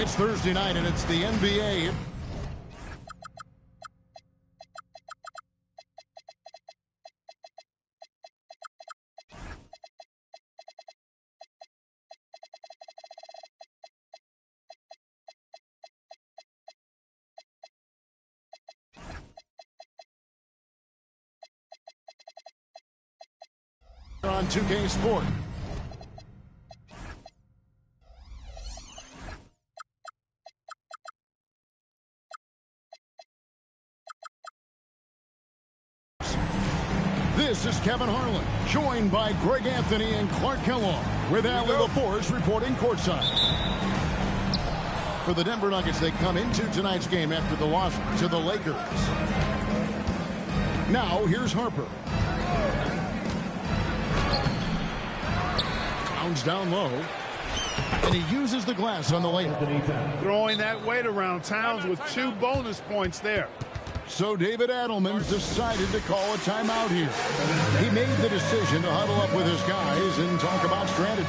It's Thursday night, and it's the NBA. On 2K Sport. This is Kevin Harlan, joined by Greg Anthony and Clark Kellogg, with Allie LaForce reporting courtside. For the Denver Nuggets, they come into tonight's game after the loss to the Lakers. Now, here's Harper. Pounds down low. And he uses the glass on the layup. Throwing that weight around. Towns with 2 bonus points there. So David Adelman's decided to call a timeout here. He made the decision to huddle up with his guys and talk about strategy.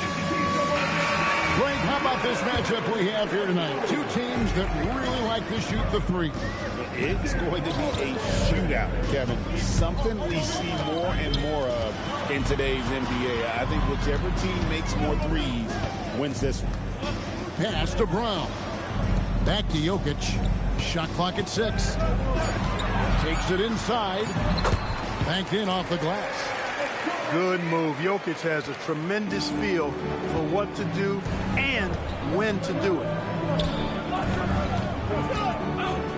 Greg, how about this matchup we have here tonight? 2 teams that really like to shoot the three. It's going to be a shootout, Kevin. Something we see more and more of in today's NBA. I think whichever team makes more threes wins this one. Pass to Brown. Back to Jokic. Shot clock at 6. Takes it inside. Banked in off the glass. Good move. Jokic has a tremendous feel for what to do and when to do it.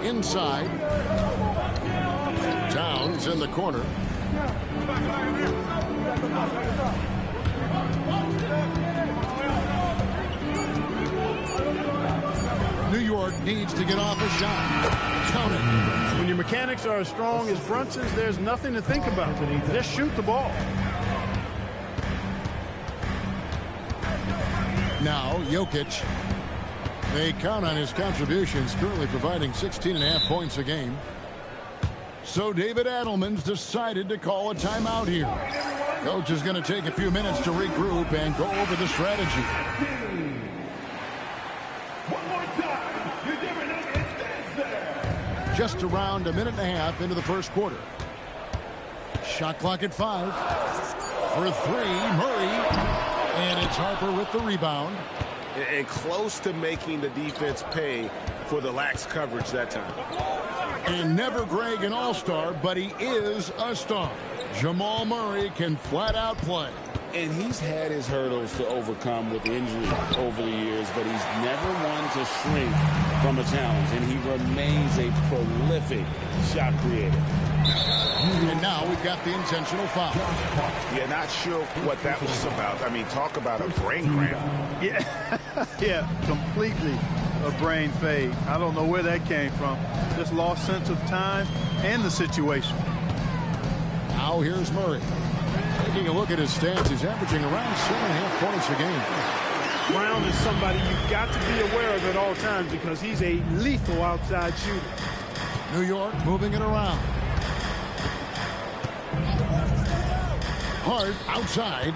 Inside. Towns in the corner. New York needs to get off a shot. Count it. When your mechanics are as strong as Brunson's, there's nothing to think about. Just shoot the ball. Now, Jokic. They count on his contributions, currently providing 16.5 points a game. So David Adelman's decided to call a timeout here. Coach is going to take a few minutes to regroup and go over the strategy. Just around a minute and a half into the first quarter. Shot clock at 5. For 3, Murray. And it's Harper with the rebound. And close to making the defense pay for the lax coverage that time. And never Greg an all-star, but he is a star. Jamal Murray can flat out play. And he's had his hurdles to overcome with injury over the years, but he's never one to shrink from a challenge. And he remains a prolific shot creator. And now we've got the intentional foul. Yeah, not sure what that was about. I mean, talk about a brain cramp. Yeah, completely a brain fade. I don't know where that came from. Just lost sense of time and the situation. Now here's Murray. Taking a look at his stats, he's averaging around 7.5 points a game. Brown is somebody you've got to be aware of at all times because he's a lethal outside shooter. New York moving it around. Hart outside.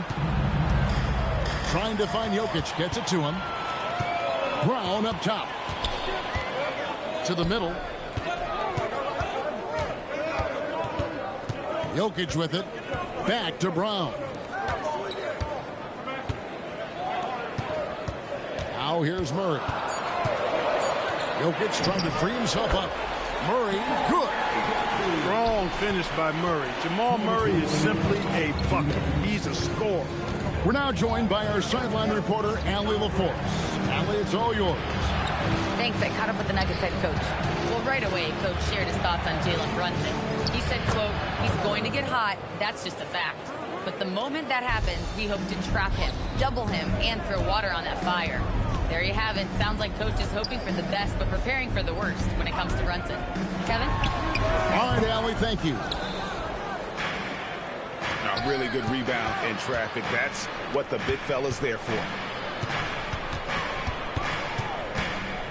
Trying to find Jokic. Gets it to him. Brown up top. To the middle. Jokic with it. Back to Brown. Now here's Murray. Jokic trying to free himself up. Murray, good. Strong finish by Murray. Jamal Murray is simply a bucket. He's a scorer. We're now joined by our sideline reporter, Allie LaForce. Allie, it's all yours. Thanks. I caught up with the Nuggets head coach. Well, right away, coach shared his thoughts on Jalen Brunson. He said, quote, he's going to get hot. That's just a fact. But the moment that happens, we hope to trap him, double him, and throw water on that fire. There you have it. Sounds like coach is hoping for the best, but preparing for the worst when it comes to Brunson. Kevin? All right, Allie, thank you. A really good rebound in traffic. That's what the big fella's there for.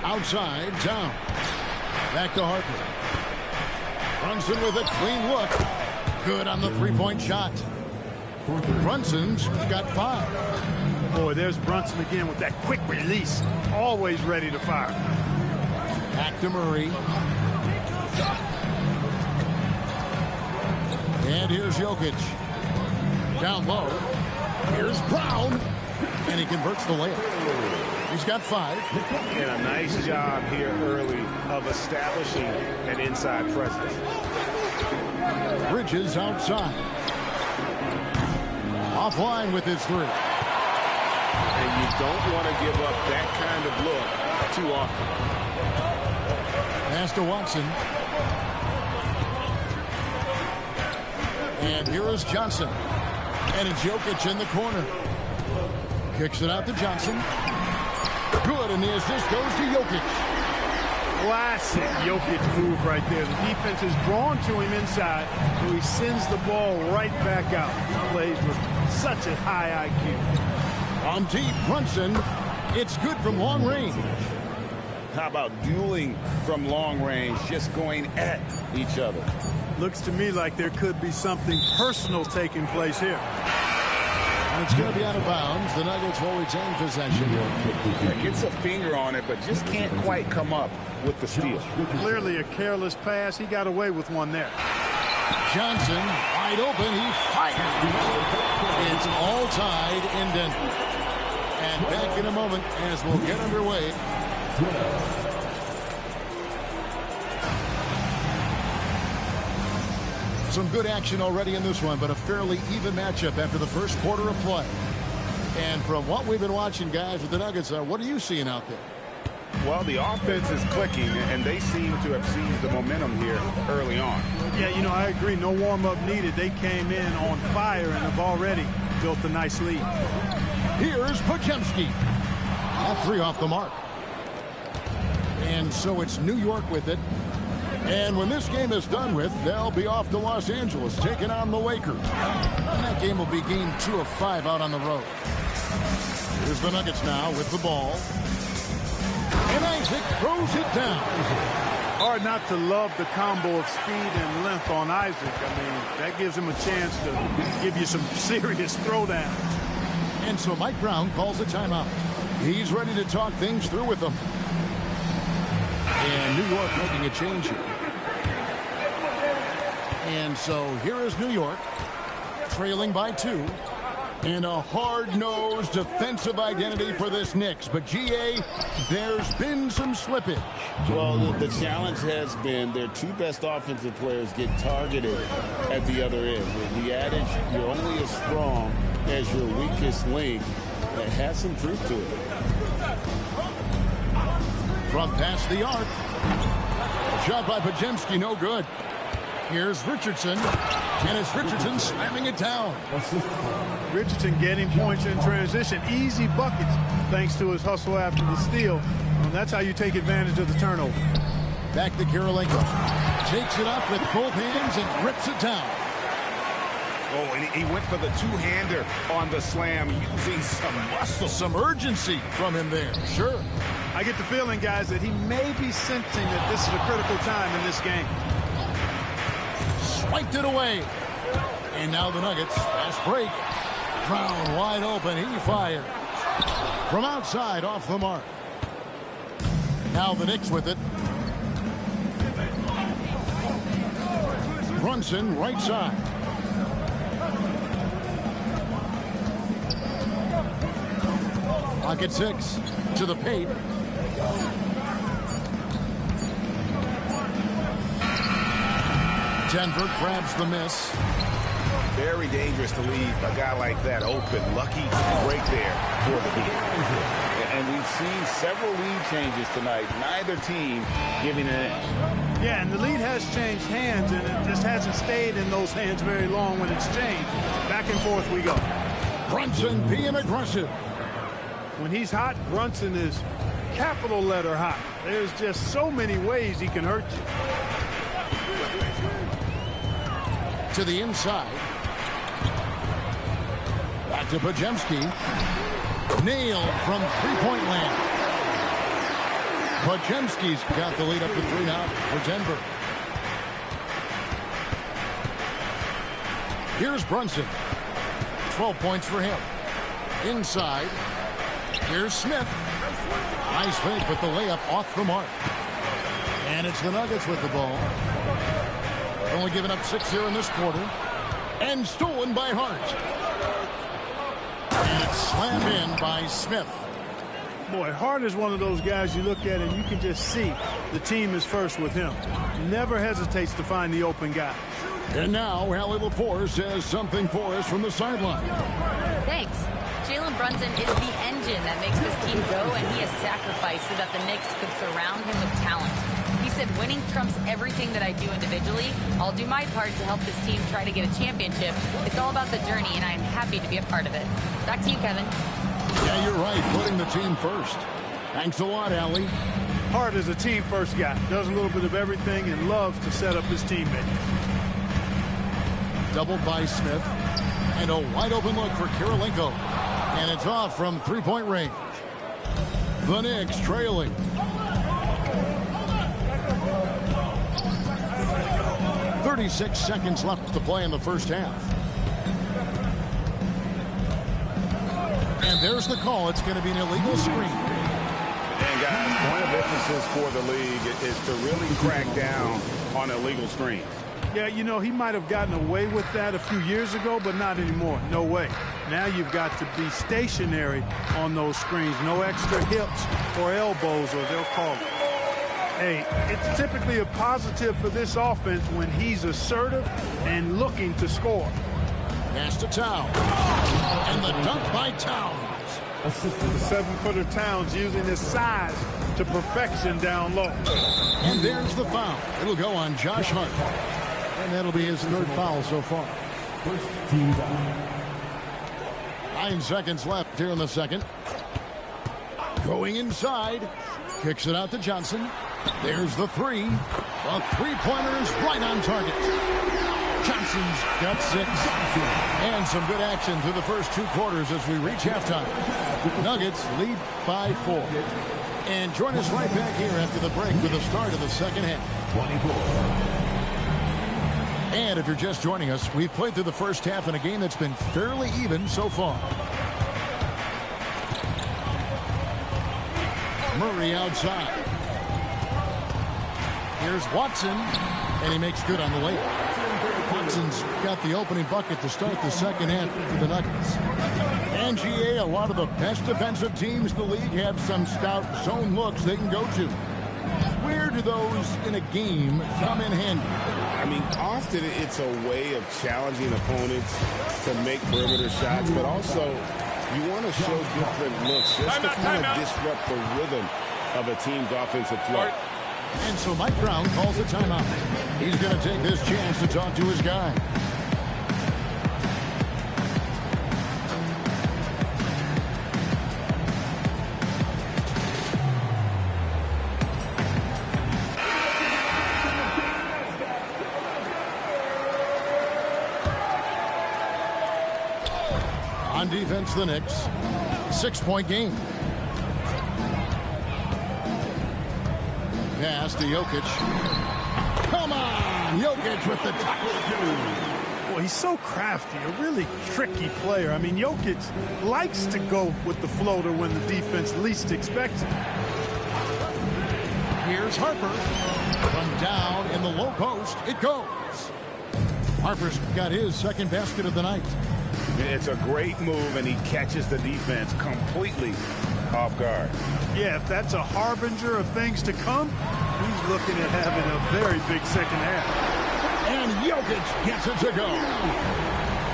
Outside, down. Back to Harper. Brunson with a clean look. Good on the three-point shot. Brunson's got 5. Boy, there's Brunson again with that quick release. Always ready to fire. Back to Murray. And here's Jokic. Down low. Here's Brown. And he converts the layup. He's got 5. And a nice job here early of establishing an inside presence. Bridges outside. Offline with his 3. And you don't want to give up that kind of look too often. Pass to Watson. And here is Johnson. And it's Jokic in the corner. Kicks it out to Johnson. Good, and the assist goes to Jokic. Classic Jokic move right there. The defense is drawn to him inside, so he sends the ball right back out. He plays with such a high IQ. On deep, Brunson. It's good from long range. How about dueling from long range, just going at each other? Looks to me like there could be something personal taking place here. And it's going to be out of bounds. The Nuggets will retain possession. Gets a finger on it, but just can't quite come up with the steal. Clearly a careless pass. He got away with one there. Johnson, wide open. He fires. It's all tied in Denver. And back in a moment as we'll get underway. Some good action already in this one, but a fairly even matchup after the first quarter of play. And from what we've been watching, guys, with the Nuggets, what are you seeing out there? Well, the offense is clicking, and they seem to have seized the momentum here early on. Yeah, you know, I agree. No warm-up needed. They came in on fire and have already built a nice lead. Here's Podziemski. That 3 off the mark. And so it's New York with it. And when this game is done with, they'll be off to Los Angeles, taking on the Lakers. And that game will be game 2 of 5 out on the road. Here's the Nuggets now with the ball. And Isaac throws it down. Hard not to love the combo of speed and length on Isaac. I mean, that gives him a chance to give you some serious throwdowns. And so Mike Brown calls a timeout. He's ready to talk things through with them. And New York making a change here. And so here is New York, trailing by 2. And a hard-nosed defensive identity for this Knicks. But, G.A., there's been some slippage. Well, the challenge has been their 2 best offensive players get targeted at the other end. The adage, you're only as strong as your weakest link, that has some truth to it. From past the arc. Shot by Podziemski, no good. Here's Richardson. And it's Richardson slamming it down. Richardson getting points in transition. Easy buckets thanks to his hustle after the steal. And that's how you take advantage of the turnover. Back to Kirilenko. Takes it up with both hands and rips it down. Oh, and he went for the 2-hander on the slam, using some muscle. Some urgency from him there. Sure. I get the feeling, guys, that he may be sensing that this is a critical time in this game. Swiped it away. And now the Nuggets, fast break. Brown wide open, he fires. From outside, off the mark. Now the Knicks with it. Brunson, right side. Pocket 6 to the paint. Denver grabs the miss. Very dangerous to leave a guy like that open. Lucky break there for the Heat. And we've seen several lead changes tonight. Neither team giving an inch. Yeah, and the lead has changed hands, and it just hasn't stayed in those hands very long when it's changed. Back and forth we go. Brunson being aggressive. When he's hot, Brunson is capital letter hot. There's just so many ways he can hurt you. To the inside. Back to Podziemski. Nailed from three-point land. Podziemski's got the lead up to 3 now for Denver. Here's Brunson. 12 points for him. Inside. Here's Smith. Nice fake, but the layup off the mark. And it's the Nuggets with the ball. Only giving up 6 here in this quarter. And stolen by Hart. And it's slammed in by Smith. Boy, Hart is one of those guys you look at and you can just see the team is first with him. Never hesitates to find the open guy. And now, Allie LaForce has something for us from the sideline. Thanks. Jalen Brunson is the engine that makes this team go, and he has sacrificed so that the Knicks could surround him with talent. He said, winning trumps everything that I do individually. I'll do my part to help this team try to get a championship. It's all about the journey, and I am happy to be a part of it. Back to you, Kevin. Yeah, you're right. Putting the team first. Thanks a lot, Allie. Hart is a team-first guy. Does a little bit of everything and loves to set up his teammates. Doubled by Smith. And a wide-open look for Kirilenko. And it's off from three-point range. The Knicks trailing. .36 seconds left to play in the first half. And there's the call. It's going to be an illegal screen. And guys, point of emphasis for the league is to really crack down on illegal screens. Yeah, you know, he might have gotten away with that a few years ago, but not anymore. No way. Now you've got to be stationary on those screens. No extra hips or elbows, or they'll call it. Hey, it's typically a positive for this offense when he's assertive and looking to score. Pass to Towns. And the dunk by Towns. The 7-footer Towns using his size to perfection down low. And there's the foul. It'll go on Josh Hart. And that'll be his third foul so far. 9 seconds left here in the second. Going inside. Kicks it out to Johnson. There's the three. The three-pointer is right on target. Johnson's got 6. And some good action through the first 2 quarters as we reach halftime. Nuggets lead by 4. And join us right back here after the break for the start of the second half. 24. And if you're just joining us, we've played through the first half in a game that's been fairly even so far. Murray outside. Here's Watson, and he makes good on the layup. Watson's got the opening bucket to start the second half for the Nuggets. And GA, a lot of the best defensive teams in the league have some stout zone looks they can go to. Where do those in a game come in handy? I mean, often it's a way of challenging opponents to make perimeter shots, but also you want to show different looks just to kind of disrupt the rhythm of a team's offensive flow. And so Mike Brown calls a timeout. He's going to take this chance to talk to his guy. On defense, the Knicks. 6-point game. Pass to Jokic. Come on! Jokic with the touch. Well, he's so crafty, a really tricky player. I mean, Jokic likes to go with the floater when the defense least expects it. Here's Harper. From down in the low post, it goes. Harper's got his second basket of the night. It's a great move, and he catches the defense completely off guard. Yeah, if that's a harbinger of things to come, he's looking at having a very big second half. And Jokic gets it to go.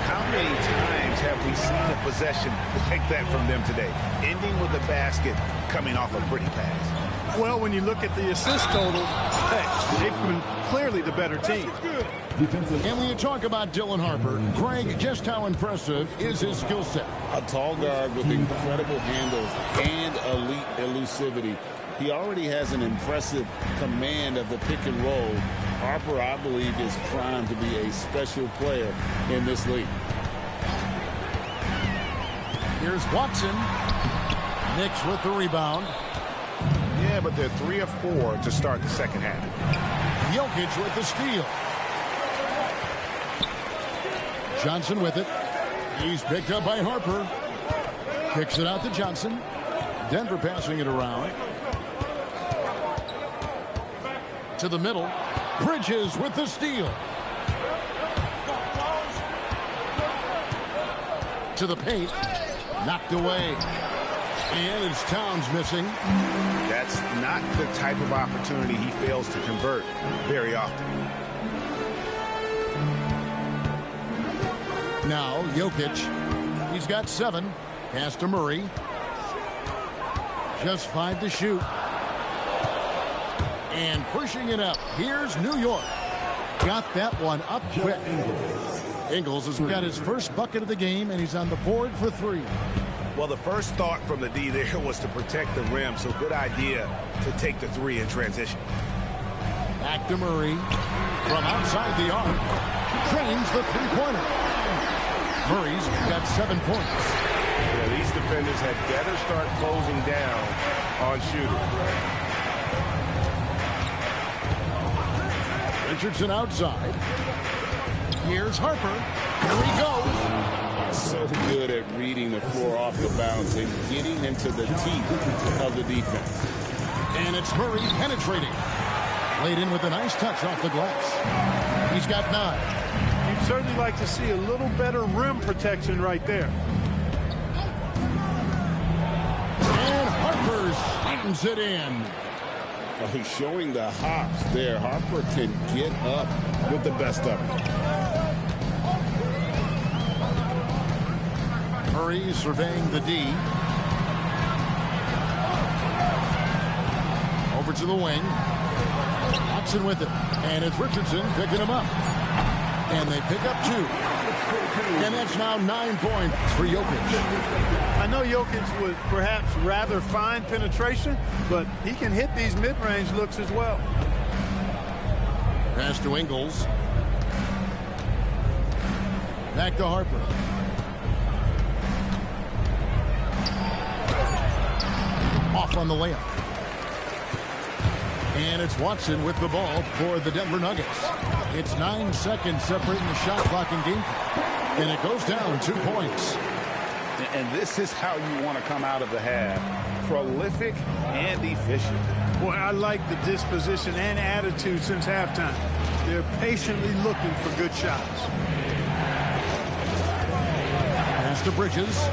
How many times have we seen a possession like that from them today, ending with a basket coming off a pretty pass? Well, when you look at the assist totals, hey, they've been clearly the better team. And when you talk about Dylan Harper, Greg, just how impressive is his skill set? A tall guard with incredible handles and elite elusivity. He already has an impressive command of the pick and roll. Harper, I believe, is primed to be a special player in this league. Here's Watson. Knicks with the rebound. Yeah, but they're 3 of 4 to start the second half. Jokic with the steal. Johnson with it. He's picked up by Harper. Kicks it out to Johnson. Denver passing it around. To the middle. Bridges with the steal. To the paint. Knocked away. And it's Towns missing. That's not the type of opportunity he fails to convert very often. Now, Jokic. He's got 7. Pass to Murray. Just 5 to shoot. And pushing it up. Here's New York. Got that one up quick. Ingles has got his first bucket of the game, and he's on the board for 3. Well, the first thought from the D there was to protect the rim, so good idea to take the 3 in transition. Back to Murray. From outside the arc. Trains the three-pointer. Murray's got 7 points. Yeah, these defenders had better start closing down on shooters. Richardson outside. Here's Harper. Here he goes. So good at reading the floor off the bounce and getting into the teeth of the defense. And it's Murray penetrating. Laid in with a nice touch off the glass. He's got 9. You'd certainly like to see a little better rim protection right there. And Harper slams it in. Oh, showing the hops there. Harper can get up with the best of them. Murray surveying the D. Over to the wing. Watson with it. And it's Richardson picking him up. And they pick up 2. And that's now 9 points for Jokic. I know Jokic would perhaps rather find penetration, but he can hit these mid-range looks as well. Pass to Ingles. Back to Harper. Off on the layup. And it's Watson with the ball for the Denver Nuggets. It's 9 seconds separating the shot clock and game clock. And it goes down 2 points. And this is how you want to come out of the half. Prolific and efficient. Boy, I like the disposition and attitude since halftime. They're patiently looking for good shots. Pass to Bridges.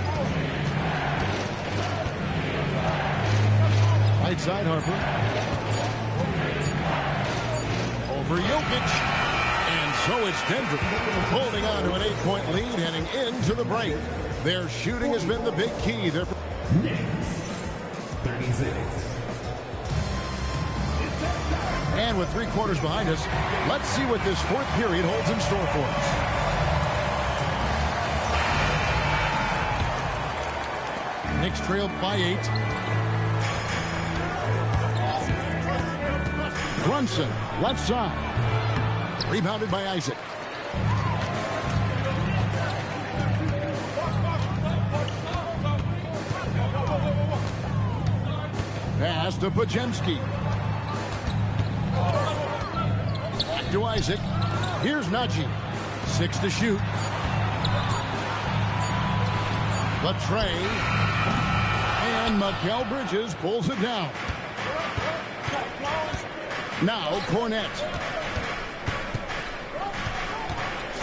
Right side Harper. Over Jokic. And so it's Denver holding on to an 8-point lead heading into the break. Their shooting has been the big key. They're 36. And with 3 quarters behind us, let's see what this 4th period holds in store for us. Knicks trailed by 8. Brunson, left side. Rebounded by Isaac. Pass to Pajemski. Back to Isaac. Here's Najee. 6 to shoot. The tray. And Mikal Bridges pulls it down. Now Cornette.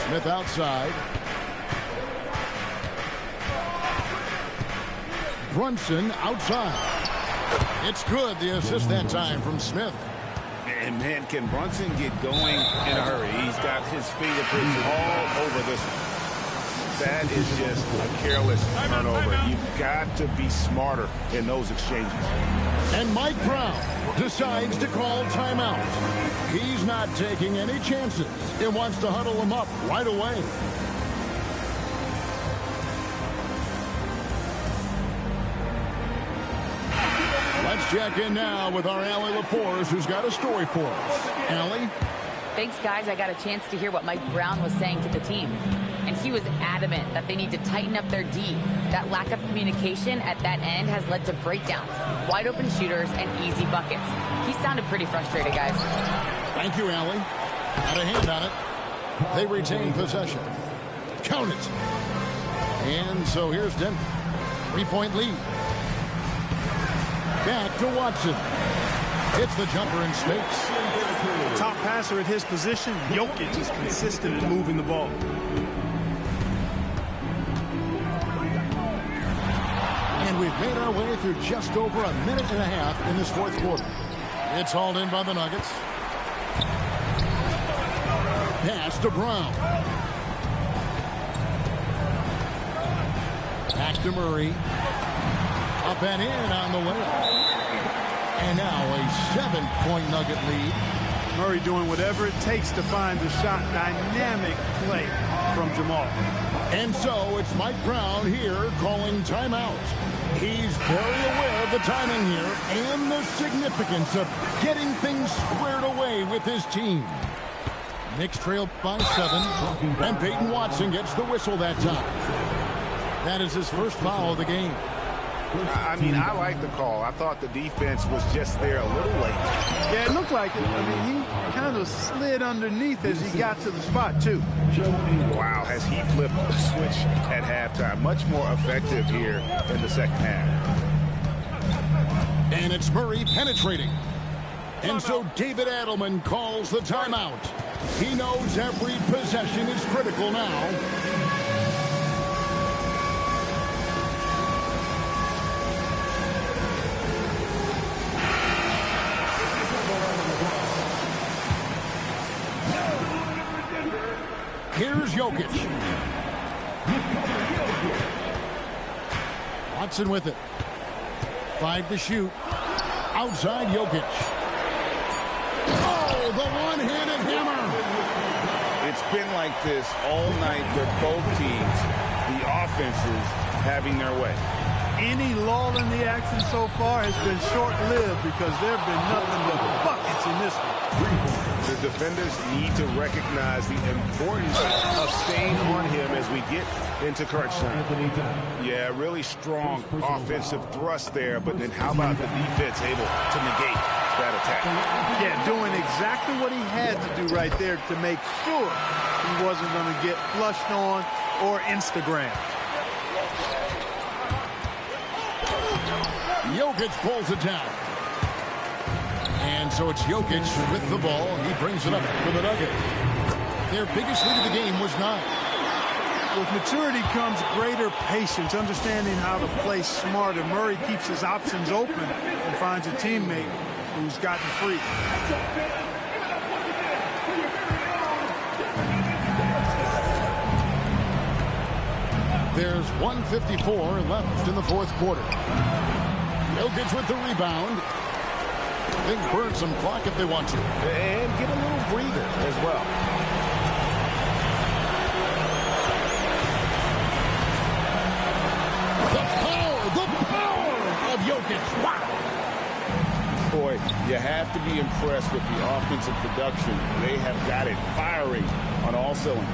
Smith outside. Brunson outside. It's good, the assist that time from Smith. And man, can Brunson get going in a hurry? He's got his fingerprints all over this one. That is just a careless turnover. You've got to be smarter in those exchanges. And Mike Brown decides to call timeout. He's not taking any chances. He wants to huddle him up right away. Let's check in now with our Allie LaForce, who's got a story for us. Allie? Thanks, guys. I got a chance to hear what Mike Brown was saying to the team. And he was adamant that they need to tighten up their D. That lack of communication at that end has led to breakdowns, wide open shooters, and easy buckets. He sounded pretty frustrated, guys. Thank you, Allie. Got a hand on it. They retain possession. Count it. And so here's Denver. 3-point lead. Back to Watson. Hits the jumper in space. The top passer at his position, Jokic, is consistent in moving the ball. And we've made our way through just over a minute and a half in this fourth quarter. It's hauled in by the Nuggets. Pass to Brown. Back to Murray. Up and in on the way. And now a 7-point Nugget lead. Murray doing whatever it takes to find the shot. Dynamic play from Jamal. And so it's Mike Brown here calling timeout. He's very aware of the timing here and the significance of getting things squared away with his team. Knicks trail by 7, and Peyton Watson gets the whistle that time. That is his first foul of the game. I mean, I like the call. I thought the defense was just there a little late. Yeah, it looked like it. I mean, he kind of slid underneath as he got to the spot, too. Wow, has he flipped the switch at halftime. Much more effective here in the second half. And it's Murray penetrating. And so David Adelman calls the timeout. He knows every possession is critical now. Here's Jokic. Watson with it. 5 to shoot. Outside Jokic. Oh, the one-handed hammer. It's been like this all night for both teams. The offenses having their way. Any lull in the action so far has been short-lived because there have been nothing but buckets in this one. The defenders need to recognize the importance of staying on him as we get into crunch time. Yeah, really strong offensive thrust there, but then how about the defense able to negate that attack? Yeah, doing exactly what he had to do right there to make sure he wasn't going to get flushed on or Instagram. Jokic pulls it down. And so it's Jokic with the ball. He brings it up for the Nuggets. Their biggest lead of the game was 9. With maturity comes greater patience, understanding how to play smarter. Murray keeps his options open and finds a teammate who's gotten free. There's 1:54 left in the fourth quarter. Jokic with the rebound. They can burn some clock if they want to. And get a little breather as well. The power of Jokic. Wow. Boy, you have to be impressed with the offensive production. They have got it firing on all cylinders.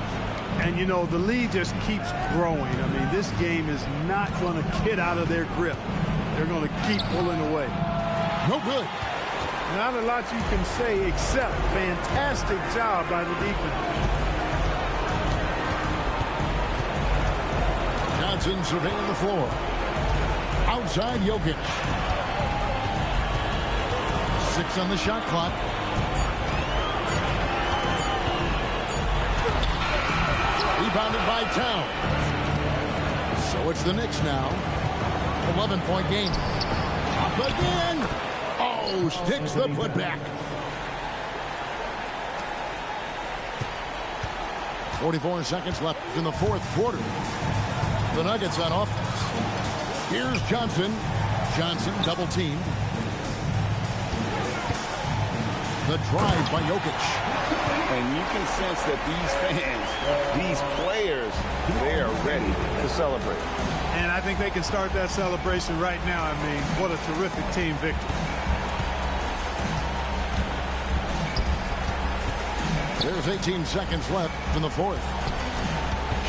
And, you know, the lead just keeps growing. I mean, this game is not going to get out of their grip. They're going to keep pulling away. No good. Not a lot you can say except fantastic job by the defense. Johnson surveying the floor. Outside Jokic. 6 on the shot clock. Rebounded by Towns. So it's the Knicks now. 11-point game. Up again. Oh, sticks the putback. 44 seconds left in the fourth quarter. The Nuggets on offense. Here's Johnson. Johnson double teamed. The drive by Jokic. And you can sense that these fans, these players, they are ready to celebrate. And I think they can start that celebration right now. I mean, what a terrific team victory. There's 18 seconds left in the fourth.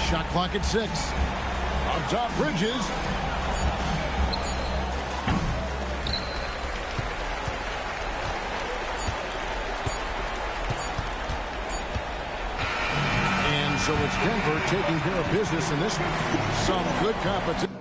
Shot clock at 6. Up top, Bridges. So it's Denver taking care of business in this one. Some good competition.